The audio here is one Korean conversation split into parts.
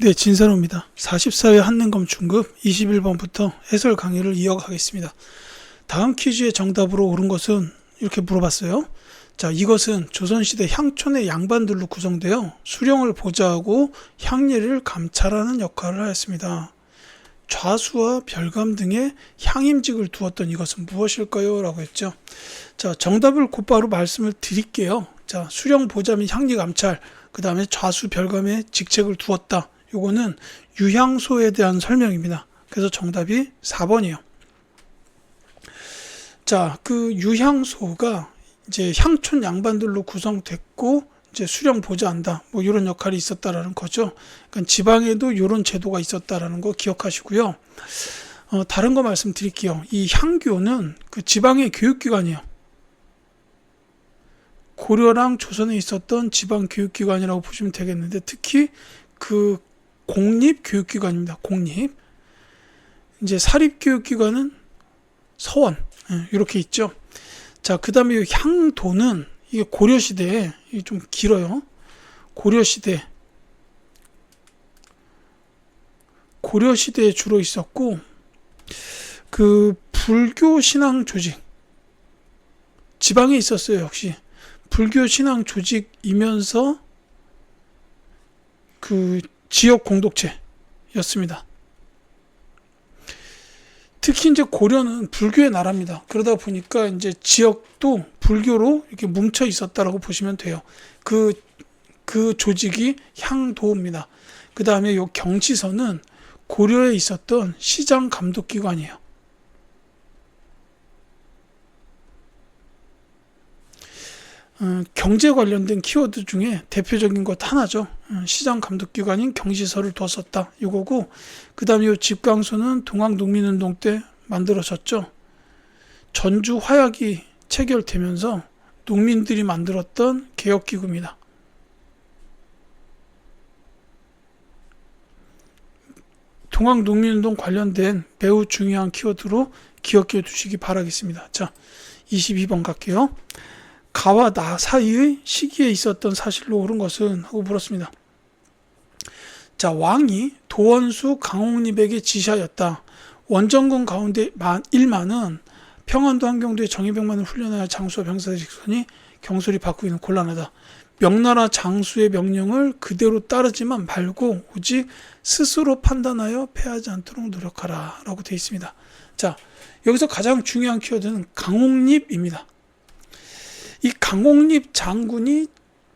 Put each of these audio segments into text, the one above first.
네, 진사로입니다. 44회 한능검 중급 21번부터 해설 강의를 이어가겠습니다. 다음 퀴즈의 정답으로 옳은 것은 이렇게 물어봤어요. 자, 이것은 조선시대 향촌의 양반들로 구성되어 수령을 보좌하고 향례를 감찰하는 역할을 하였습니다. 좌수와 별감 등의 향임직을 두었던 이것은 무엇일까요? 라고 했죠. 자, 정답을 곧바로 말씀을 드릴게요. 자, 수령 보좌 및 향리 감찰, 그 다음에 좌수 별감의 직책을 두었다. 요거는 유향소에 대한 설명입니다. 그래서 정답이 4번이에요. 자, 그 유향소가 이제 향촌 양반들로 구성됐고 이제 수령 보좌한다. 뭐 이런 역할이 있었다라는 거죠. 그러니까 지방에도 이런 제도가 있었다라는 거 기억하시고요. 다른 거 말씀드릴게요. 이 향교는 그 지방의 교육기관이에요. 고려랑 조선에 있었던 지방 교육기관이라고 보시면 되겠는데 특히 그 공립교육기관입니다. 공립. 이제 사립교육기관은 서원. 이렇게 있죠. 자, 그 다음에 향도는 이게 고려시대에, 이게 좀 길어요. 고려시대에 주로 있었고, 그 불교 신앙 조직, 지방에 있었어요, 역시. 불교 신앙 조직이면서 그 지역 공동체였습니다. 특히 이제 고려는 불교의 나라입니다. 그러다 보니까 이제 지역도 불교로 이렇게 뭉쳐 있었다라고 보시면 돼요. 그 조직이 향도입니다. 그 다음에 요 경시서는 고려에 있었던 시장 감독기관이에요. 경제 관련된 키워드 중에 대표적인 것 하나죠. 시장 감독기관인 경시서를 두었었다. 이거고, 그 다음에 이 집강소는 동학농민운동 때 만들어졌죠. 전주 화약이 체결되면서 농민들이 만들었던 개혁기구입니다. 동학농민운동 관련된 매우 중요한 키워드로 기억해 두시기 바라겠습니다. 자, 22번 갈게요. 가와 나 사이의 시기에 있었던 사실로 옳은 것은? 하고 물었습니다. 자, 왕이 도원수 강홍립에게 지시하였다. 원정군 가운데 1만은 평안도 한경도에 정예병만을 훈련하여 장수와 병사들의 직선이 경솔히 바꾸기는 곤란하다. 명나라 장수의 명령을 그대로 따르지만 말고 오직 스스로 판단하여 패하지 않도록 노력하라. 라고 되어 있습니다. 자, 여기서 가장 중요한 키워드는 강홍립입니다. 이 강홍립 장군이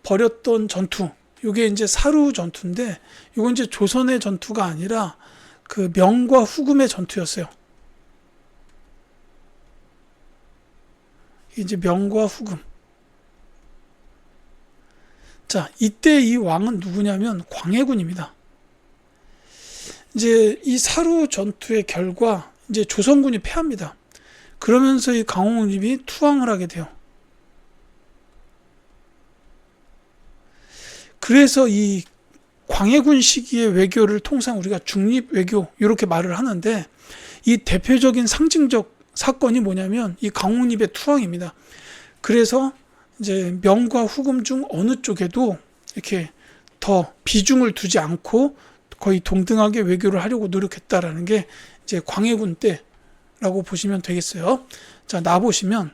벌였던 전투, 이게 이제 사루 전투인데, 이건 이제 조선의 전투가 아니라 그 명과 후금의 전투였어요. 이제 명과 후금. 자, 이때 이 왕은 누구냐면 광해군입니다. 이제 이 사루 전투의 결과 이제 조선군이 패합니다. 그러면서 이 강홍립이 투항을 하게 돼요. 그래서 이 광해군 시기의 외교를 통상 우리가 중립외교 이렇게 말을 하는데, 이 대표적인 상징적 사건이 뭐냐면 이 강홍립의 투항입니다. 그래서 이제 명과 후금 중 어느 쪽에도 이렇게 더 비중을 두지 않고 거의 동등하게 외교를 하려고 노력했다라는 게 이제 광해군 때라고 보시면 되겠어요. 자, 나 보시면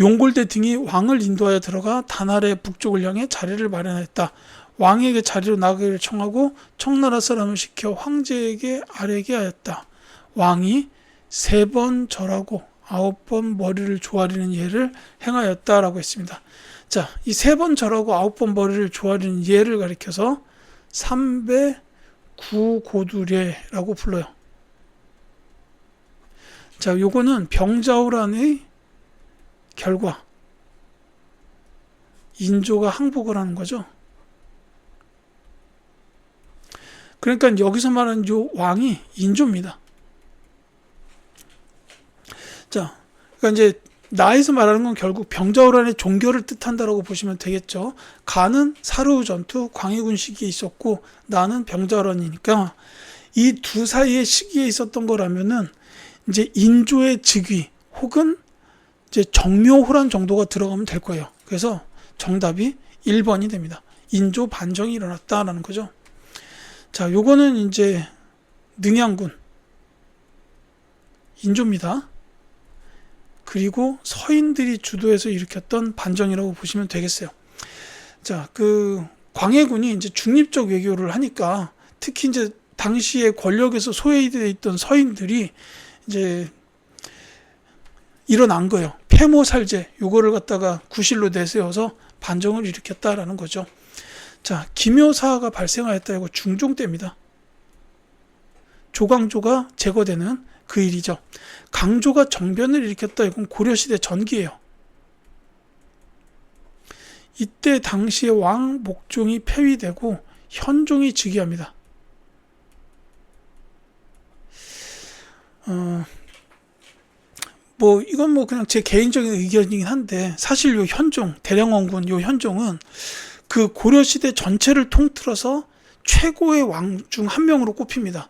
용골대 등이 왕을 인도하여 들어가 단할의 북쪽을 향해 자리를 마련했다. 왕에게 자리로 나가기를 청하고 청나라 사람을 시켜 황제에게 아뢰게 하였다. 왕이 3번 절하고 9번 머리를 조아리는 예를 행하였다라고 했습니다. 자, 이 3번 절하고 9번 머리를 조아리는 예를 가리켜서 삼배구고두례라고 불러요. 자, 요거는 병자호란의 결과, 인조가 항복을 하는 거죠. 그러니까 여기서 말하는 요 왕이 인조입니다. 자, 그러니까 이제 나에서 말하는 건 결국 병자호란의 종결을 뜻한다라고 보시면 되겠죠. 가는 사루 전투, 광해군 시기에 있었고 나는 병자호란이니까 이 두 사이의 시기에 있었던 거라면은 이제 인조의 즉위 혹은 이제 정묘호란 정도가 들어가면 될 거예요. 그래서 정답이 1번이 됩니다. 인조 반정이 일어났다라는 거죠. 자, 요거는 이제 능양군 인조입니다. 그리고 서인들이 주도해서 일으켰던 반정이라고 보시면 되겠어요. 자, 그 광해군이 이제 중립적 외교를 하니까 특히 이제 당시에 권력에서 소외되어 있던 서인들이 이제 일어난 거예요. 폐모살제 요거를 갖다가 구실로 내세워서 반정을 일으켰다라는 거죠. 자, 기묘사가 발생하였다. 이거 중종 때입니다. 조광조가 제거되는 그 일이죠. 강조가 정변을 일으켰다. 이건 고려시대 전기예요. 이때 당시에 왕 목종이 폐위되고 현종이 즉위합니다. 이건 그냥 제 개인적인 의견이긴 한데, 사실 요 현종, 대령원군 요 현종은 그 고려시대 전체를 통틀어서 최고의 왕 중 한 명으로 꼽힙니다.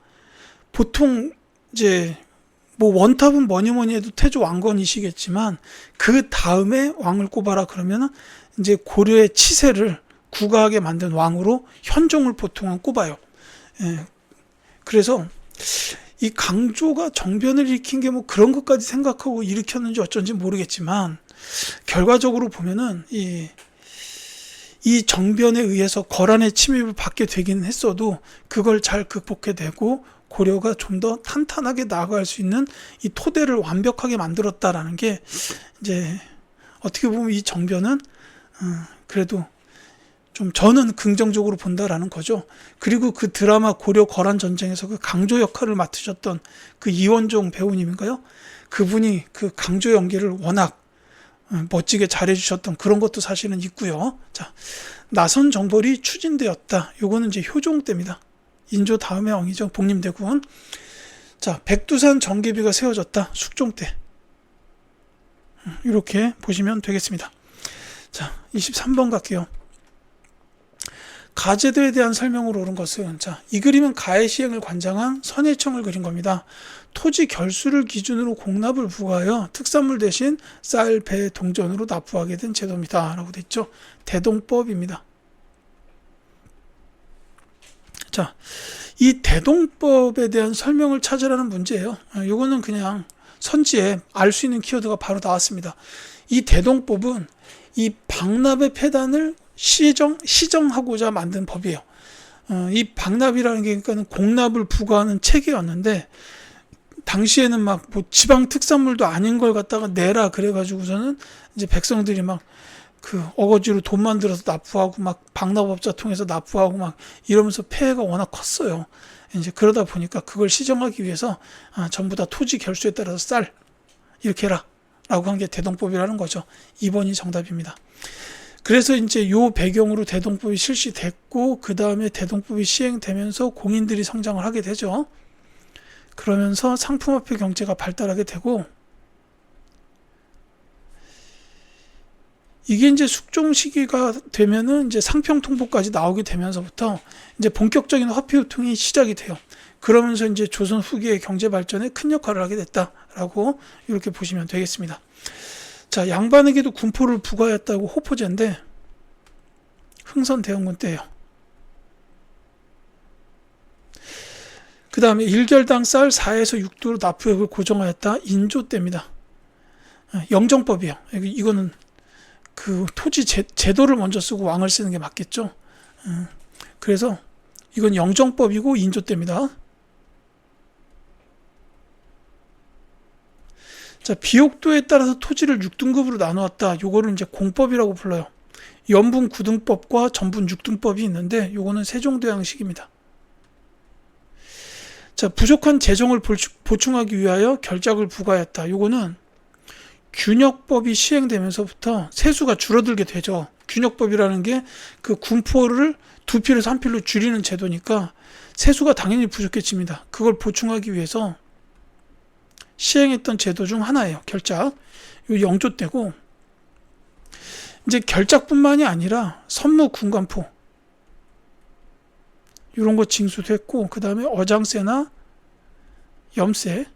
보통 이제 원탑은 뭐니 해도 태조 왕건이시겠지만 그 다음에 왕을 꼽아라 그러면은 이제 고려의 치세를 구가하게 만든 왕으로 현종을 보통은 꼽아요. 예. 그래서 이 강조가 정변을 일으킨 게 그런 것까지 생각하고 일으켰는지 어쩐지 모르겠지만, 결과적으로 보면은 이 정변에 의해서 거란의 침입을 받게 되긴 했어도 그걸 잘 극복해내고 고려가 좀 더 탄탄하게 나아갈 수 있는 이 토대를 완벽하게 만들었다라는 게, 이제 어떻게 보면 이 정변은 그래도 좀 저는 긍정적으로 본다라는 거죠. 그리고 그 드라마 고려 거란 전쟁에서 그 강조 역할을 맡으셨던 그 이원종 배우님인가요? 그분이 그 강조 연기를 워낙 멋지게 잘해주셨던 그런 것도 사실은 있고요. 자, 나선 정벌이 추진되었다. 요거는 이제 효종 때입니다. 인조 다음의 왕이죠. 복림대군. 자, 백두산 정계비가 세워졌다. 숙종 때. 이렇게 보시면 되겠습니다. 자, 23번 갈게요. 가제도에 대한 설명으로 옳은 것은, 자, 이 그림은 가해 시행을 관장한 선해청을 그린 겁니다. 토지 결수를 기준으로 공납을 부과하여 특산물 대신 쌀, 배, 동전으로 납부하게 된 제도입니다. 라고 되어 있죠. 대동법입니다. 자, 이 대동법에 대한 설명을 찾으라는 문제예요. 이거는 그냥 선지에 알 수 있는 키워드가 바로 나왔습니다. 이 대동법은 이 방납의 폐단을 시정하고자 만든 법이에요. 이 방납이라는 게 그러니까 공납을 부과하는 체계였는데, 당시에는 지방 특산물도 아닌 걸 갖다가 내라 그래가지고서는 이제 백성들이 그 어거지로 돈 만들어서 납부하고 방납업자 통해서 납부하고 이러면서 폐해가 워낙 컸어요. 이제 그러다 보니까 그걸 시정하기 위해서 전부 다 토지 결수에 따라서 쌀 이렇게 해라 라고 한 게 대동법이라는 거죠. 2번이 정답입니다. 그래서 이제 요 배경으로 대동법이 실시됐고, 그 다음에 대동법이 시행되면서 공인들이 성장을 하게 되죠. 그러면서 상품화폐 경제가 발달하게 되고, 이게 이제 숙종 시기가 되면은 이제 상평통보까지 나오게 되면서부터 이제 본격적인 화폐 유통이 시작이 돼요. 그러면서 이제 조선 후기의 경제 발전에 큰 역할을 하게 됐다라고 이렇게 보시면 되겠습니다. 자, 양반에게도 군포를 부과했다고 호포제인데 흥선대원군 때예요. 그 다음에 1결당 쌀 4에서 6도로 납부액을 고정하였다. 인조 때입니다. 영정법이에요. 이거는 그 토지 제도를 먼저 쓰고 왕을 쓰는 게 맞겠죠. 그래서 이건 영정법이고 인조 때입니다. 자, 비옥도에 따라서 토지를 6등급으로 나누었다. 요거를 이제 공법이라고 불러요. 연분 9등법과 전분 6등법이 있는데 요거는 세종대왕식입니다. 자, 부족한 재정을 보충하기 위하여 결작을 부과했다. 요거는 균역법이 시행되면서부터 세수가 줄어들게 되죠. 균역법이라는 게 그 군포를 2필에서 1필로 줄이는 제도니까 세수가 당연히 부족해집니다. 그걸 보충하기 위해서 시행했던 제도 중 하나예요. 결작. 요 영조 때고, 이제 결작뿐만이 아니라 선무 군관포 이런 거 징수도 했고, 그 다음에 어장세나 염세,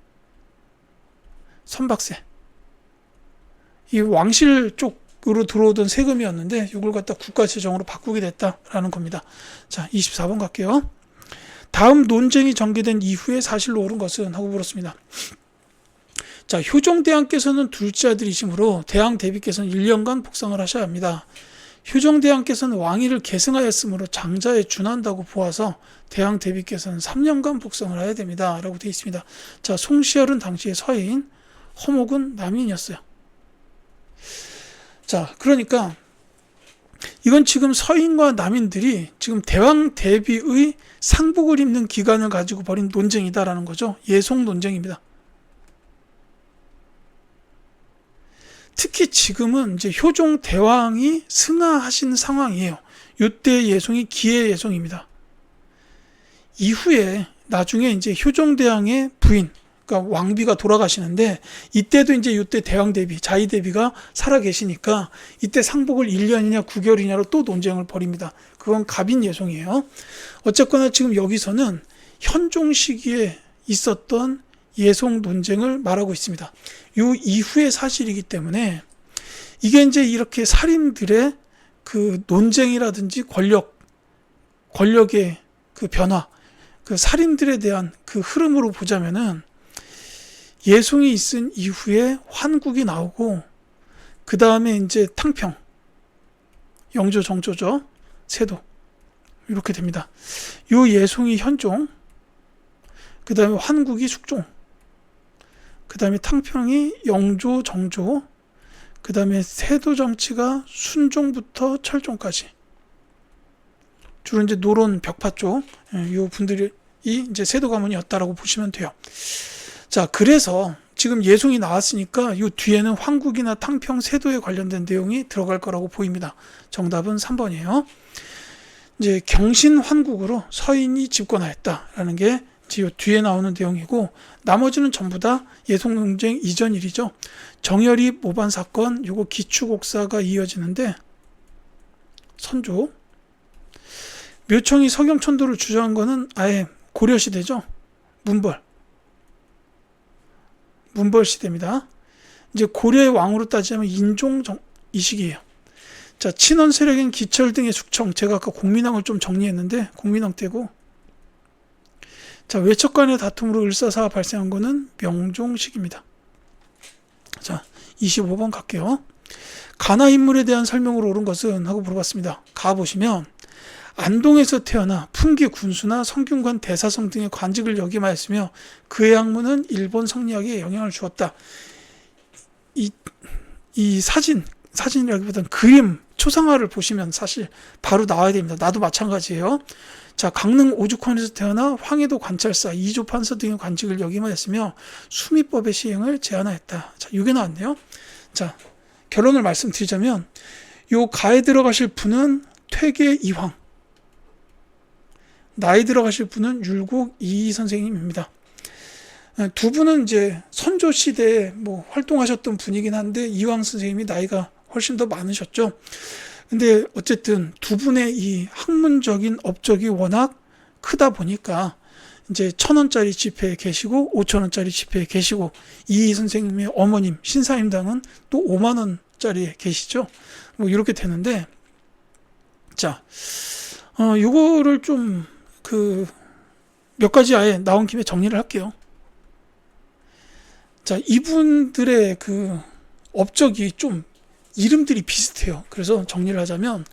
선박세, 이 왕실 쪽으로 들어오던 세금이었는데 이걸 갖다 국가 재정으로 바꾸게 됐다라는 겁니다. 자, 24번 갈게요. 다음 논쟁이 전개된 이후에 사실로 옳은 것은 하고 물었습니다. 자, 효종대왕께서는 둘째 아들이시므로 대왕 대비께서는 1년간 복상을 하셔야 합니다. 효종대왕께서는 왕위를 계승하였으므로 장자에 준한다고 보아서 대왕 대비께서는 3년간 복상을 해야 됩니다. 라고 되어 있습니다. 자, 송시열은 당시의 서인, 허목은 남인이었어요. 자, 그러니까 이건 지금 서인과 남인들이 지금 대왕 대비의 상복을 입는 기간을 가지고 벌인 논쟁이다라는 거죠. 예속 논쟁입니다. 특히 지금은 이제 효종 대왕이 승하하신 상황이에요. 이때 예송이 기해 예송입니다. 이후에 나중에 이제 효종 대왕의 부인, 그러니까 왕비가 돌아가시는데 이때도 이제 이때 대왕 대비, 자위 대비가 살아 계시니까 이때 상복을 1년이냐 9개월이냐로 또 논쟁을 벌입니다. 그건 갑인 예송이에요. 어쨌거나 지금 여기서는 현종 시기에 있었던 예송 논쟁을 말하고 있습니다. 이 이후의 사실이기 때문에 이게 이제 이렇게 살인들의 그 논쟁이라든지 권력의 그 변화, 그 살인들에 대한 그 흐름으로 보자면은 예송이 있은 이후에 환국이 나오고 그 다음에 이제 탕평, 영조, 정조죠, 세도 이렇게 됩니다. 요 예송이 현종, 그 다음에 환국이 숙종, 그 다음에 탕평이 영조, 정조, 그 다음에 세도 정치가 순종부터 철종까지. 주로 이제 노론 벽파 쪽, 이 분들이 이제 세도 가문이었다라고 보시면 돼요. 자, 그래서 지금 예송이 나왔으니까 이 뒤에는 황국이나 탕평, 세도에 관련된 내용이 들어갈 거라고 보입니다. 정답은 3번이에요. 이제 경신 환국으로 서인이 집권하였다라는 게 이 뒤에 나오는 내용이고, 나머지는 전부 다 예송 논쟁 이전 일이죠. 정열이 모반 사건, 요거 기축옥사가 이어지는데, 선조. 묘청이 서경천도를 주저한 거는 아예 고려시대죠. 문벌시대입니다. 이제 고려의 왕으로 따지자면 인종 이 시기예요. 자, 친원 세력인 기철 등의 숙청, 제가 아까 공민왕을 좀 정리했는데 공민왕 때고, 자, 외척 간의 다툼으로 을사사가 발생한 거는 명종식입니다. 자, 25번 갈게요. 가나 인물에 대한 설명으로 옳은 것은 하고 물어봤습니다. 가보시면 안동에서 태어나 풍기 군수나 성균관 대사성 등의 관직을 역임하였으며 그의 학문은 일본 성리학에 영향을 주었다. 이 사진이라기보다는 그림, 초상화를 보시면 사실 바로 나와야 됩니다. 나도 마찬가지예요. 자, 강릉 오죽헌에서 태어나 황해도 관찰사, 이조판서 등의 관직을 역임하였으며 수미법의 시행을 제안하였다. 자, 이게 나왔네요. 자, 결론을 말씀드리자면 요 가에 들어가실 분은 퇴계 이황, 나에 들어가실 분은 율곡 이희 선생님입니다. 두 분은 이제 선조 시대에 뭐 활동하셨던 분이긴 한데 이황 선생님이 나이가 훨씬 더 많으셨죠. 근데 어쨌든 두 분의 이 학문적인 업적이 워낙 크다 보니까 이제 1,000원짜리 지폐에 계시고 5,000원짜리 지폐에 계시고, 이희 선생님의 어머님 신사임당은 또 5만원짜리에 계시죠. 뭐 이렇게 되는데, 자, 요거를 좀 몇 가지 아예 나온 김에 정리를 할게요. 자, 이분들의 그 업적이 좀 이름들이 비슷해요. 그래서 정리를 하자면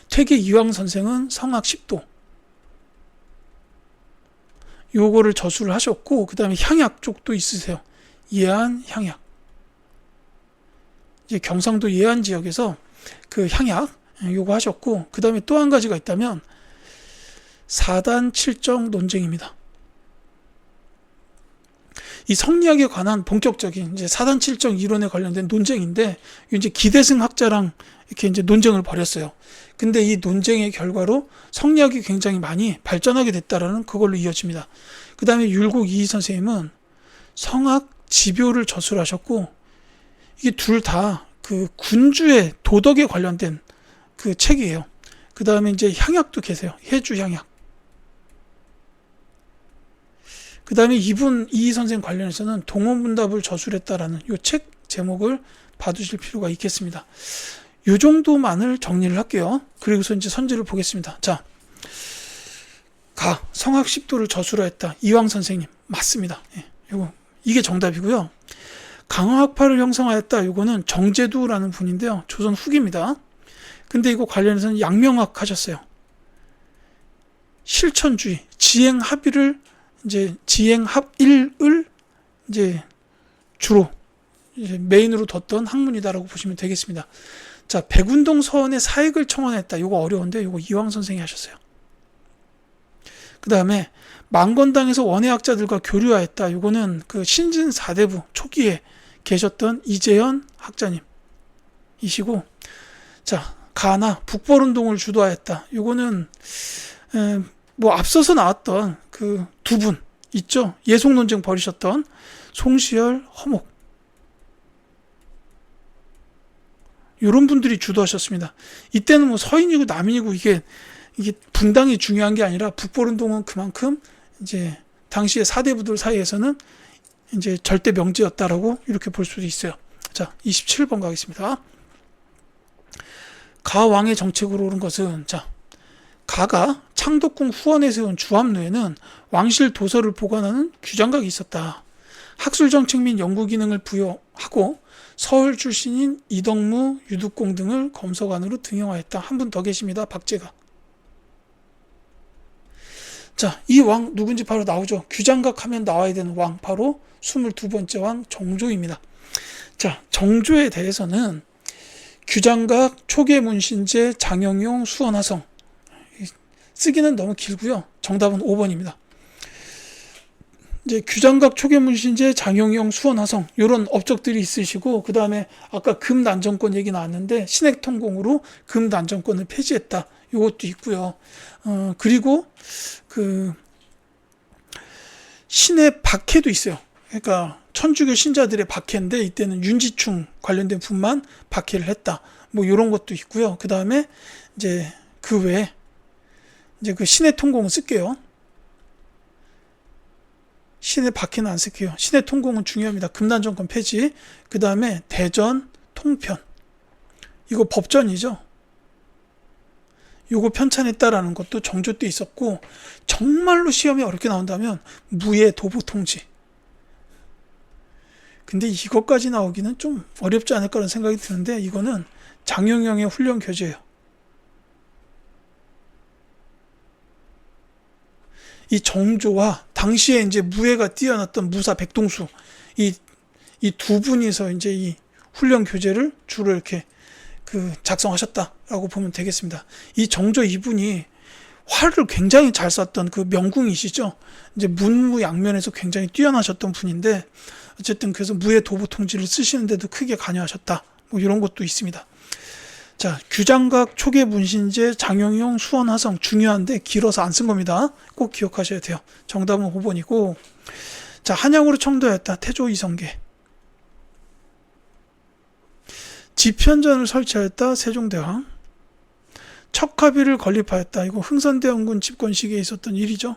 퇴계 이황 선생은 성악 10도 요거를 저수를 하셨고, 그 다음에 향약 쪽도 있으세요. 예안 향약, 이제 경상도 예안 지역에서 그 향약 요거 하셨고, 그 다음에 또 한 가지가 있다면 사단 칠정 논쟁입니다. 이 성리학에 관한 본격적인 이제 사단 칠정 이론에 관련된 논쟁인데, 이제 기대승 학자랑 이렇게 이제 논쟁을 벌였어요. 근데 이 논쟁의 결과로 성리학이 굉장히 많이 발전하게 됐다라는 그걸로 이어집니다. 그 다음에 율곡 이희 선생님은 성악 지묘를 저술하셨고, 이게 둘 다 그 군주의 도덕에 관련된 그 책이에요. 그 다음에 이제 향약도 계세요. 해주 향약. 그 다음에 이희 선생 관련해서는 동원문답을 저술했다라는 이 책 제목을 봐두실 필요가 있겠습니다. 이 정도만을 정리를 할게요. 그리고서 이제 선지를 보겠습니다. 자, 성악 10도를 저수라 했다. 이황 선생님 맞습니다. 예, 이게 정답이고요. 강화학파를 형성하였다. 요거는 정제두라는 분인데요. 조선 후기입니다. 근데 이거 관련해서는 양명학 하셨어요. 실천주의, 지행합의를 이제 지행합일을 이제 주로 이제 메인으로 뒀던 학문이다라고 보시면 되겠습니다. 자, 백운동 서원의 사익을 청원했다. 이거 어려운데 이거 이황 선생이 하셨어요. 그 다음에 망건당에서 원해학자들과 교류하였다. 이거는 그 신진 4대부 초기에 계셨던 이재현 학자님이시고, 자, 가나 북벌운동을 주도하였다. 이거는 뭐 앞서서 나왔던 그 두 분 있죠. 예속 논쟁 벌이셨던 송시열, 허목, 이런 분들이 주도하셨습니다. 이때는 뭐 서인이고 남인이고 이게 분당이 중요한 게 아니라 북벌운동은 그만큼 이제 당시의 사대부들 사이에서는 이제 절대 명제였다라고 이렇게 볼 수도 있어요. 자, 27번 가겠습니다. 가왕의 정책으로 오른 것은, 자, 가가 창덕궁 후원에 세운 주합루에는 왕실 도서를 보관하는 규장각이 있었다. 학술 정책 및 연구 기능을 부여하고 서울 출신인 이덕무, 유득공 등을 검서관으로 등용하였다. 한 분 더 계십니다. 박제가. 자, 이 왕 누군지 바로 나오죠. 규장각 하면 나와야 되는 왕, 바로 22번째 왕 정조입니다. 자, 정조에 대해서는 규장각, 초계문신제, 장영용, 수원화성, 쓰기는 너무 길고요. 정답은 5번입니다. 이제 규장각, 초계문신제, 장영용, 수원화성 이런 업적들이 있으시고, 그 다음에 아까 금난정권 얘기 나왔는데 신액통공으로 금난정권을 폐지했다. 이것도 있고요. 그리고 그 신의 박해도 있어요. 그러니까 천주교 신자들의 박해인데 이때는 윤지충 관련된 분만 박해를 했다. 뭐 이런 것도 있고요. 그 다음에 이제 그 외에 이제 그 신의 통공은 쓸게요. 신의 박해는 안 쓸게요. 신의 통공은 중요합니다. 금난정권 폐지. 그 다음에 대전 통편. 이거 법전이죠. 요거 편찬했다라는 것도 정조 때 있었고, 정말로 시험이 어렵게 나온다면 무예 도보통지. 근데 이것까지 나오기는 좀 어렵지 않을까라는 생각이 드는데, 이거는 장영영의 훈련 교재예요. 이 정조와 당시에 이제 무예가 뛰어났던 무사 백동수, 이 두 분이서 이제 이 훈련 교재를 주로 이렇게 그 작성하셨다라고 보면 되겠습니다. 이 정조 이분이 활을 굉장히 잘 쐈던 그 명궁이시죠. 이제 문무양면에서 굉장히 뛰어나셨던 분인데, 어쨌든 그래서 무예 도보통지를 쓰시는데도 크게 관여하셨다. 뭐 이런 것도 있습니다. 자, 규장각, 초계문신제, 장영용, 수원화성 중요한데 길어서 안 쓴 겁니다. 꼭 기억하셔야 돼요. 정답은 5번이고, 자, 한양으로 청도했다. 태조 이성계. 지편전을 설치하였다. 세종대왕. 척하비를 건립하였다. 이거 흥선대원군 집권 시기에 있었던 일이죠.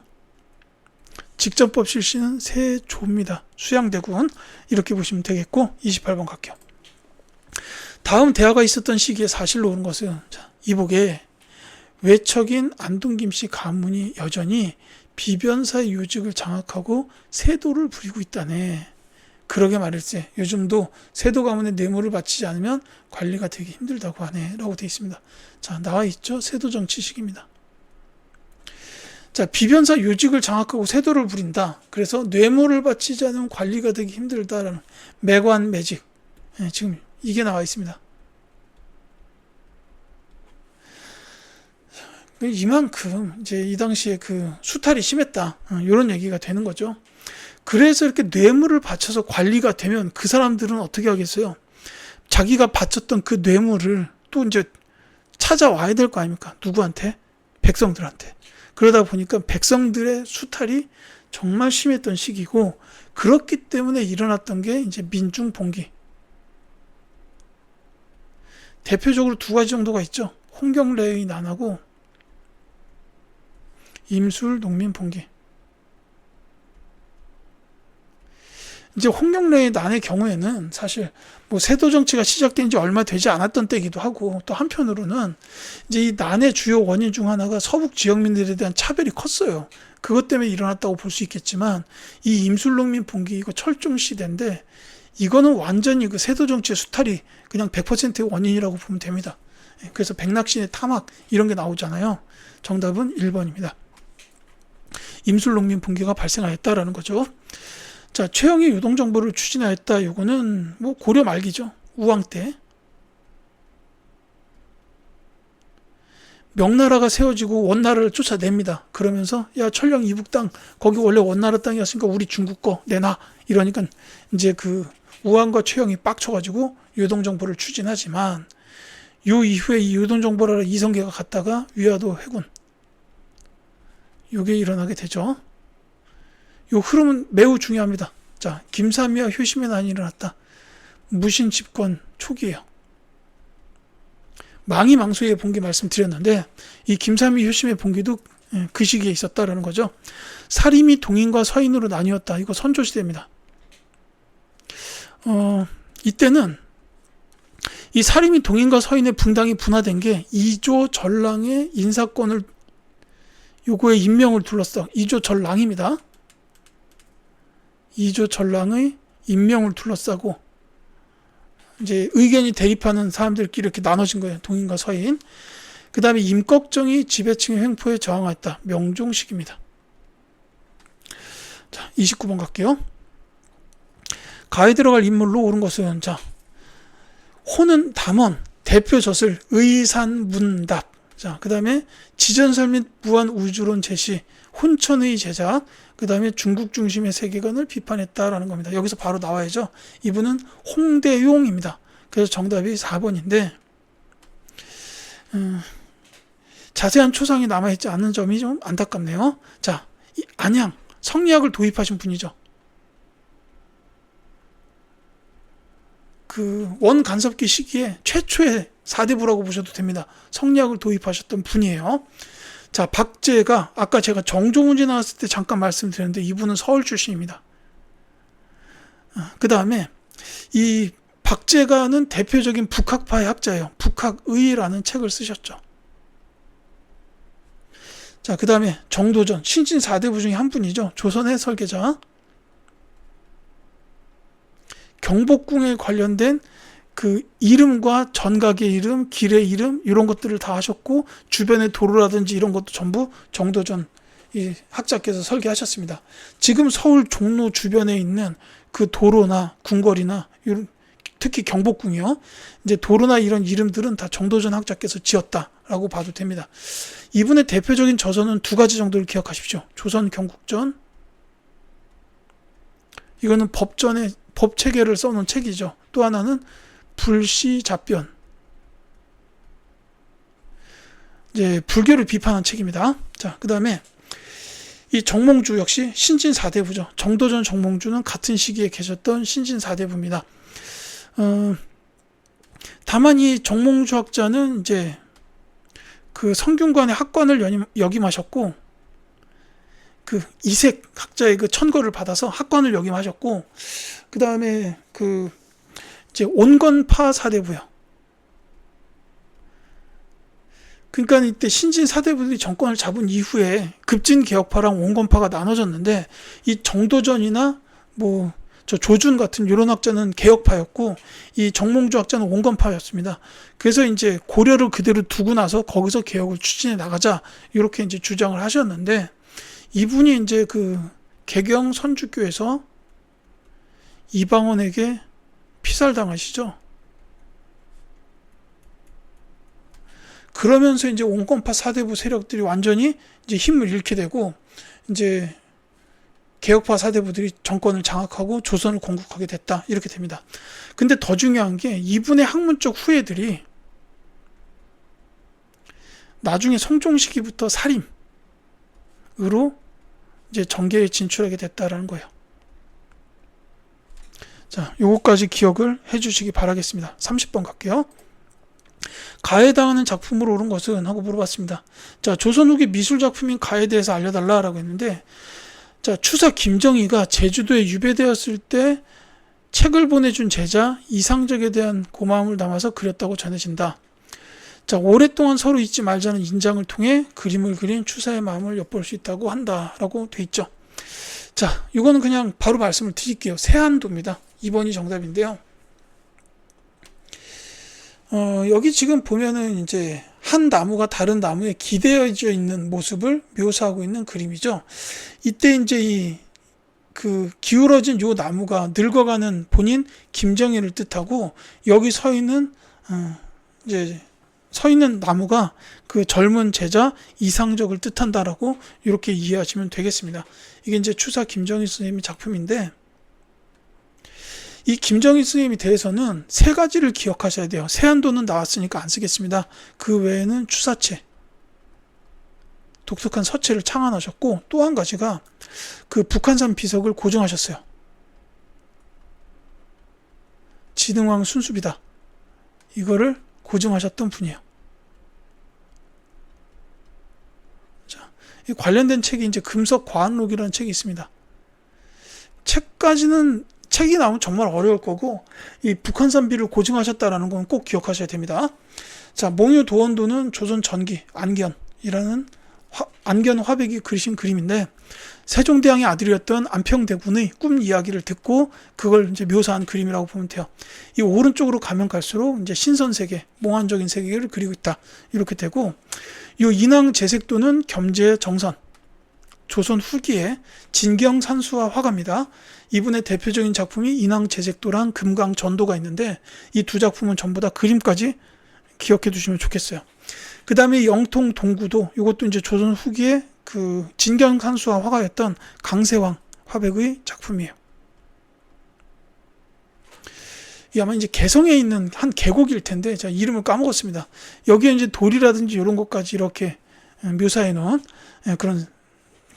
직전법 실시는 세조입니다. 수양대군. 이렇게 보시면 되겠고, 28번 갈게요. 다음 대화가 있었던 시기에 사실로 오는 것은, 자, 이복에 외척인 안동김씨 가문이 여전히 비변사의 요직을 장악하고 세도를 부리고 있다네. 그러게 말일세. 요즘도 세도 가문의 뇌물을 바치지 않으면 관리가 되기 힘들다고 하네. 라고 되어 있습니다. 자, 나와 있죠. 세도 정치식입니다. 자, 비변사 요직을 장악하고 세도를 부린다. 그래서 뇌물을 바치지 않으면 관리가 되기 힘들다라는 매관 매직. 네, 지금 이게 나와 있습니다. 이만큼 이제 이 당시에 그 수탈이 심했다. 이런 얘기가 되는 거죠. 그래서 이렇게 뇌물을 바쳐서 관리가 되면 그 사람들은 어떻게 하겠어요? 자기가 바쳤던 그 뇌물을 또 이제 찾아와야 될 거 아닙니까? 누구한테? 백성들한테. 그러다 보니까 백성들의 수탈이 정말 심했던 시기고, 그렇기 때문에 일어났던 게 이제 민중봉기. 대표적으로 두 가지 정도가 있죠. 홍경래의 난하고 임술 농민 봉기. 이제 홍영래의 난의 경우에는 사실 뭐 세도 정치가 시작된 지 얼마 되지 않았던 때이기도 하고, 또 한편으로는 이제 이 난의 주요 원인 중 하나가 서북 지역민들에 대한 차별이 컸어요. 그것 때문에 일어났다고 볼 수 있겠지만, 이 임술농민 봉기 이거 철종 시대인데 이거는 완전히 그 세도 정치의 수탈이 그냥 100%의 원인이라고 보면 됩니다. 그래서 백낙신의 타막 이런 게 나오잖아요. 정답은 1번입니다. 임술농민 봉기가 발생하였다라는 거죠. 자, 최영이 유동정보를 추진하였다. 이거는 뭐 고려 말기죠. 우왕 때. 명나라가 세워지고 원나라를 쫓아냅니다. 그러면서 야, 철령 이북 땅 거기 원래 원나라 땅이었으니까 우리 중국 거 내놔. 이러니까 이제 그 우왕과 최영이 빡쳐가지고 유동정보를 추진하지만, 요 이후에 이 유동정보라를 이성계가 갔다가 위화도 해군 요게 일어나게 되죠. 요 흐름은 매우 중요합니다. 자, 김삼위와 효심의 난이 일어났다. 무신 집권 초기예요. 망이망소의 봉기 말씀드렸는데, 이 김삼위 효심의 봉기도 그 시기에 있었다라는 거죠. 사림이 동인과 서인으로 나뉘었다. 이거 선조시대입니다. 이때는 이 사림이 동인과 서인의 분당이 분화된 게 이조 전랑의 인사권을 요거의 임명을 둘러싸. 이조 전랑입니다. 이조 전랑의 임명을 둘러싸고 이제 의견이 대립하는 사람들끼리 이렇게 나눠진 거예요. 동인과 서인. 그 다음에 임꺽정이 지배층의 횡포에 저항하였다. 명종식입니다. 자, 29번 갈게요. 가에 들어갈 인물로 옳은 것은, 자, 호는 담원, 대표젖을 의산문답. 자, 그 다음에 지전설 및 무한 우주론 제시, 혼천의 제작, 그 다음에 중국 중심의 세계관을 비판했다라는 겁니다. 여기서 바로 나와야죠. 이분은 홍대용입니다. 그래서 정답이 4번인데, 자세한 초상이 남아있지 않은 점이 좀 안타깝네요. 자, 이 안양, 성리학을 도입하신 분이죠. 그 원간섭기 시기에 최초의 사대부라고 보셔도 됩니다. 성리학을 도입하셨던 분이에요. 자, 박제가 아까 제가 정조문제 나왔을 때 잠깐 말씀드렸는데 이분은 서울 출신입니다. 그 다음에 이 박제가는 대표적인 북학파의 학자예요. 북학의라는 책을 쓰셨죠. 자, 그 다음에 정도전, 신진 4대부 중에 한 분이죠. 조선의 설계자. 경복궁에 관련된 그 이름과 전각의 이름, 길의 이름 이런 것들을 다 하셨고, 주변의 도로라든지 이런 것도 전부 정도전 이 학자께서 설계하셨습니다. 지금 서울 종로 주변에 있는 그 도로나 궁궐이나 이런, 특히 경복궁이요. 이제 도로나 이런 이름들은 다 정도전 학자께서 지었다라고 봐도 됩니다. 이분의 대표적인 저서는 두 가지 정도를 기억하십시오. 조선 경국전. 이거는 법전의 법 체계를 써놓은 책이죠. 또 하나는 불시잡변. 이제 불교를 비판한 책입니다. 자, 그 다음에 이 정몽주 역시 신진 4대부죠. 정도전 정몽주는 같은 시기에 계셨던 신진 4대부입니다. 다만 이 정몽주 학자는 이제 그 성균관의 학관을 역임하셨고, 그 이색 학자의 그 천거를 받아서 학관을 역임하셨고, 그 다음에 그 이제 온건파 사대부요. 그러니까 이때 신진 사대부들이 정권을 잡은 이후에 급진 개혁파랑 온건파가 나눠졌는데, 이 정도전이나 뭐 저 조준 같은 이런 학자는 개혁파였고, 이 정몽주 학자는 온건파였습니다. 그래서 이제 고려를 그대로 두고 나서 거기서 개혁을 추진해 나가자 이렇게 이제 주장을 하셨는데, 이분이 이제 그 개경 선주교에서 이방원에게 피살당하시죠. 그러면서 이제 온건파 사대부 세력들이 완전히 이제 힘을 잃게 되고, 이제 개혁파 사대부들이 정권을 장악하고 조선을 건국하게 됐다. 이렇게 됩니다. 근데 더 중요한 게 이분의 학문적 후예들이 나중에 성종 시기부터 살인으로 이제 정계에 진출하게 됐다라는 거예요. 자, 요거까지 기억을 해주시기 바라겠습니다. 30번 갈게요. 가에 당하는 작품으로 옳은 것은? 하고 물어봤습니다. 자, 조선 후기 미술 작품인 가에 대해서 알려달라라고 했는데, 자, 추사 김정희가 제주도에 유배되었을 때 책을 보내준 제자 이상적에 대한 고마움을 담아서 그렸다고 전해진다. 자, 오랫동안 서로 잊지 말자는 인장을 통해 그림을 그린 추사의 마음을 엿볼 수 있다고 한다라고 돼 있죠. 자, 이거는 그냥 바로 말씀을 드릴게요. 세안도입니다. 2번이 정답인데요. 여기 지금 보면은 이제 한 나무가 다른 나무에 기대어져 있는 모습을 묘사하고 있는 그림이죠. 이때 이제 기울어진 요 나무가 늙어가는 본인 김정희를 뜻하고, 여기 서 있는 나무가 그 젊은 제자 이상적을 뜻한다라고 이렇게 이해하시면 되겠습니다. 이게 이제 추사 김정희 선생님의 작품인데, 이 김정희 선생님에 대해서는 세 가지를 기억하셔야 돼요. 세안도는 나왔으니까 안 쓰겠습니다. 그 외에는 추사체, 독특한 서체를 창안하셨고, 또 한 가지가 그 북한산 비석을 고증하셨어요. 진흥왕 순수비다, 이거를 고증하셨던 분이에요. 자, 이 관련된 책이 이제 금석과한록이라는 책이 있습니다. 책이 나오면 정말 어려울 거고, 이 북한산비를 고증하셨다라는 건 꼭 기억하셔야 됩니다. 자, 몽유도원도는 조선 전기 안견이라는 안견 화백이 그리신 그림인데, 세종대왕의 아들이었던 안평대군의 꿈 이야기를 듣고 그걸 이제 묘사한 그림이라고 보면 돼요. 이 오른쪽으로 가면 갈수록 이제 신선세계, 몽환적인 세계를 그리고 있다, 이렇게 되고, 이 인왕제색도는 겸재정선, 조선 후기에 진경산수화 화가입니다. 이분의 대표적인 작품이 인왕제색도랑 금강전도가 있는데, 이 두 작품은 전부 다 그림까지 기억해 두시면 좋겠어요. 그 다음에 영통동구도, 이것도 이제 조선 후기에 그 진경산수화 화가였던 강세왕 화백의 작품이에요. 이 아마 이제 개성에 있는 한 계곡일 텐데, 제가 이름을 까먹었습니다. 여기에 이제 돌이라든지 이런 것까지 이렇게 묘사해 놓은 그런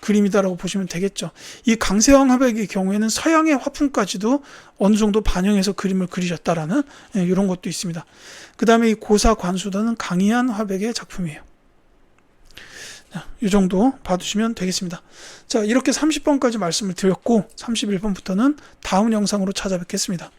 그림이다라고 보시면 되겠죠. 이 강세왕 화백의 경우에는 서양의 화풍까지도 어느 정도 반영해서 그림을 그리셨다라는 이런 것도 있습니다. 그 다음에 이 고사관수도는 강희안 화백의 작품이에요. 이 정도 봐두시면 되겠습니다. 자, 이렇게 30번까지 말씀을 드렸고, 31번부터는 다음 영상으로 찾아뵙겠습니다.